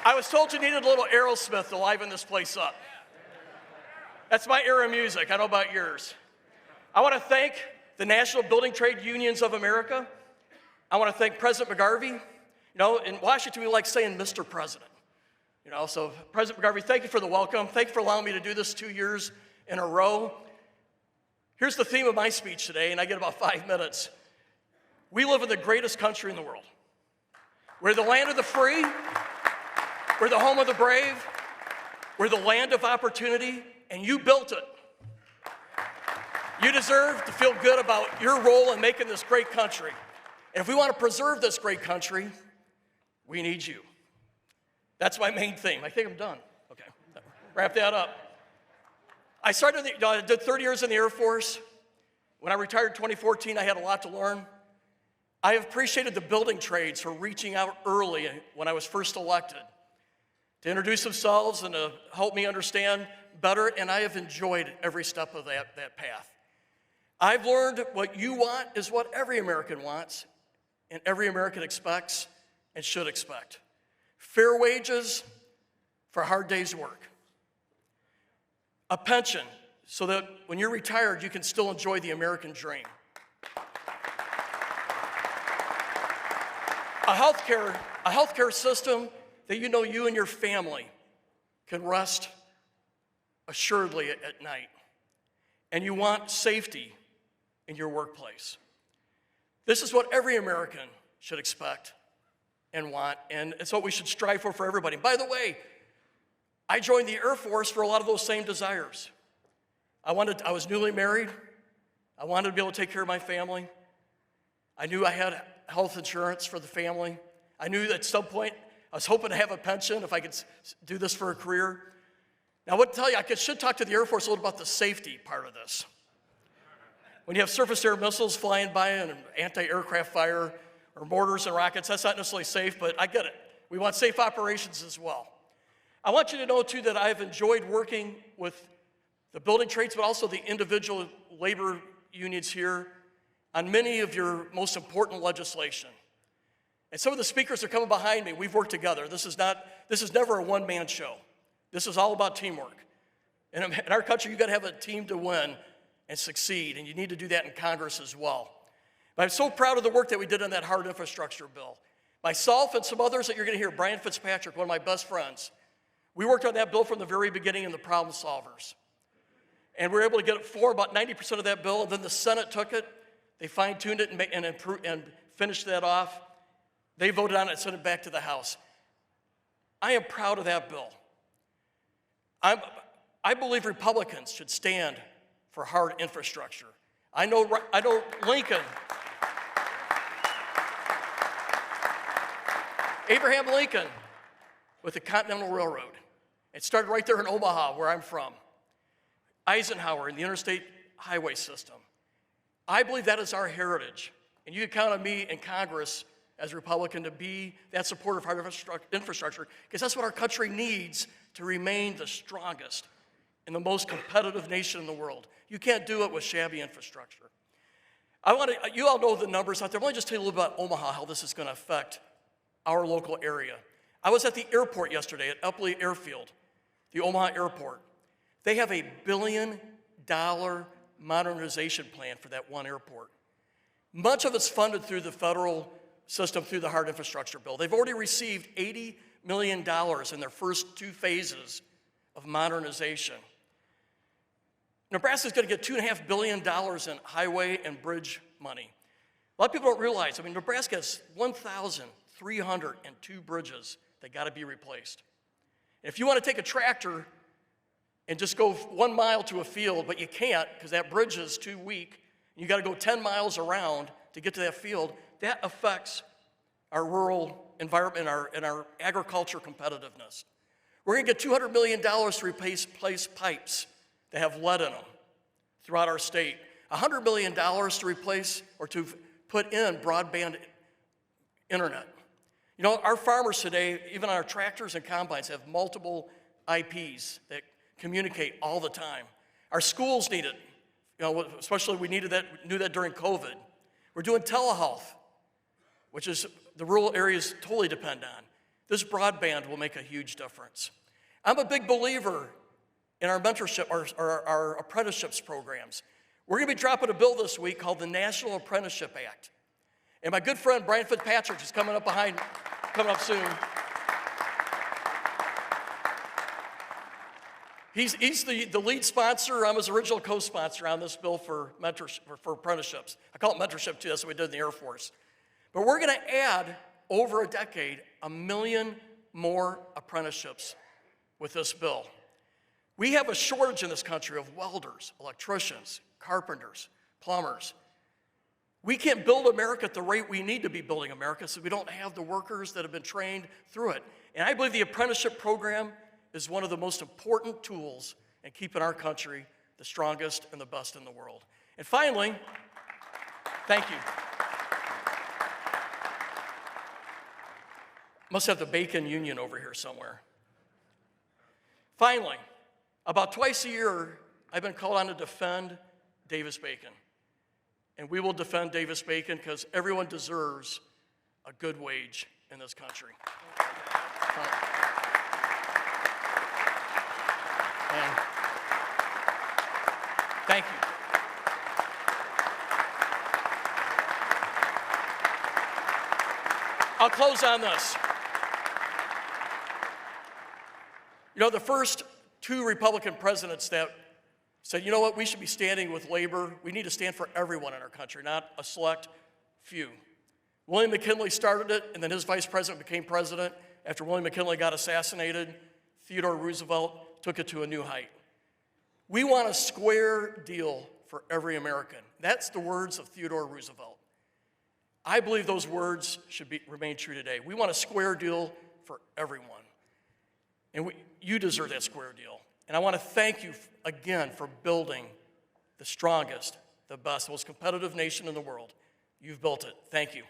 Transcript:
I was told you needed a little Aerosmith to liven this place up. That's my era of music. I don't know about yours. I want to thank the National Building Trade Unions of America. I want to thank President McGarvey. You know, in Washington, we like saying Mr. President. You know, so President McGarvey, thank you for the welcome. Thank you for allowing me to do this 2 years in a row. Here's the theme of my speech today, and I get about 5 minutes. We live in the greatest country in the world. We're the land of the free. We're the home of the brave. We're the land of opportunity, and you built it. You deserve to feel good about your role in making this great country. And if we want to preserve this great country, we need you. That's my main theme. I think I'm done. Okay, wrap that up. I did 30 years in the Air Force. When I retired in 2014, I had a lot to learn. I have appreciated the building trades for reaching out early when I was first elected to introduce themselves and to help me understand better, and I have enjoyed every step of that path. I've learned what you want is what every American wants, and every American expects and should expect. Fair wages for a hard day's work. A pension so that when you're retired, you can still enjoy the American dream. A healthcare system that you know you and your family can rest assuredly at night. And you want safety in your workplace. This is what every American should expect and want, and it's what we should strive for everybody. And by the way, I joined the Air Force for a lot of those same desires. I was newly married. I wanted to be able to take care of my family. I knew I had health insurance for the family. I knew that at some point I was hoping to have a pension if I could do this for a career. Now, I would tell you, I should talk to the Air Force a little about the safety part of this. When you have surface-to-air missiles flying by and an anti-aircraft fire or mortars and rockets, that's not necessarily safe, but I get it. We want safe operations as well. I want you to know, too, that I've enjoyed working with the building trades, but also the individual labor unions here on many of your most important legislation. And some of the speakers are coming behind me. We've worked together. This is never a one-man show. This is all about teamwork. And in our country, you've got to have a team to win and succeed, and you need to do that in Congress as well. But I'm so proud of the work that we did on that hard infrastructure bill. Myself and some others that you're going to hear, Brian Fitzpatrick, one of my best friends, we worked on that bill from the very beginning in the problem solvers. And we were able to get it for about 90% of that bill, and then the Senate took it, they fine-tuned it and finished that off. They voted on it and sent it back to the House. I am proud of that bill. I believe Republicans should stand for hard infrastructure. I know Lincoln. Abraham Lincoln with the Continental Railroad. It started right there in Omaha, where I'm from. Eisenhower and the interstate highway system. I believe that is our heritage. And you can count on me in Congress as a Republican to be that supporter of hard infrastructure, because that's what our country needs to remain the strongest and the most competitive nation in the world. You can't do it with shabby infrastructure. You all know the numbers out there. Let me just tell you a little about Omaha, how this is going to affect our local area. I was at the airport yesterday at Eppley Airfield, the Omaha airport. They have $1 billion modernization plan for that one airport. Much of it's funded through the federal system, through the hard infrastructure bill. They've already received $80 million in their first 2 phases of modernization. Nebraska's going to get $2.5 billion in highway and bridge money. A lot of people don't realize, Nebraska has 1,302 bridges that got to be replaced. And if you want to take a tractor and just go 1 mile to a field, but you can't because that bridge is too weak, and you got to go 10 miles around to get to that field, that affects our rural environment and our agriculture competitiveness. We're going to get $200 million to replace pipes that have lead in them throughout our state. $100 million to replace or to put in broadband internet. You know, our farmers today, even our tractors and combines, have multiple IPs that communicate all the time. Our schools need it. You know, especially we knew that during COVID. We're doing telehealth, which is the rural areas totally depend on. This broadband will make a huge difference. I'm a big believer in our mentorship, our apprenticeships programs. We're going to be dropping a bill this week called the National Apprenticeship Act. And my good friend Brian Fitzpatrick is coming up soon. He's the lead sponsor. I'm his original co-sponsor on this bill for mentorship, for apprenticeships. I call it mentorship too, that's what we did in the Air Force. But we're going to add, over a decade, 1 million more apprenticeships with this bill. We have a shortage in this country of welders, electricians, carpenters, plumbers. We can't build America at the rate we need to be building America, so we don't have the workers that have been trained through it. And I believe the apprenticeship program is one of the most important tools in keeping our country the strongest and the best in the world. And finally, thank you. Must have the Bacon Union over here somewhere. Finally, about twice a year, I've been called on to defend Davis-Bacon. And we will defend Davis-Bacon because everyone deserves a good wage in this country. And thank you. I'll close on this. You know, the first 2 Republican presidents that said, you know what, we should be standing with labor. We need to stand for everyone in our country, not a select few. William McKinley started it, and then his vice president became president. After William McKinley got assassinated, Theodore Roosevelt took it to a new height. We want a square deal for every American. That's the words of Theodore Roosevelt. I believe those words should remain true today. We want a square deal for everyone. And you deserve that square deal. And I want to thank you again for building the strongest, the best, most competitive nation in the world. You've built it. Thank you.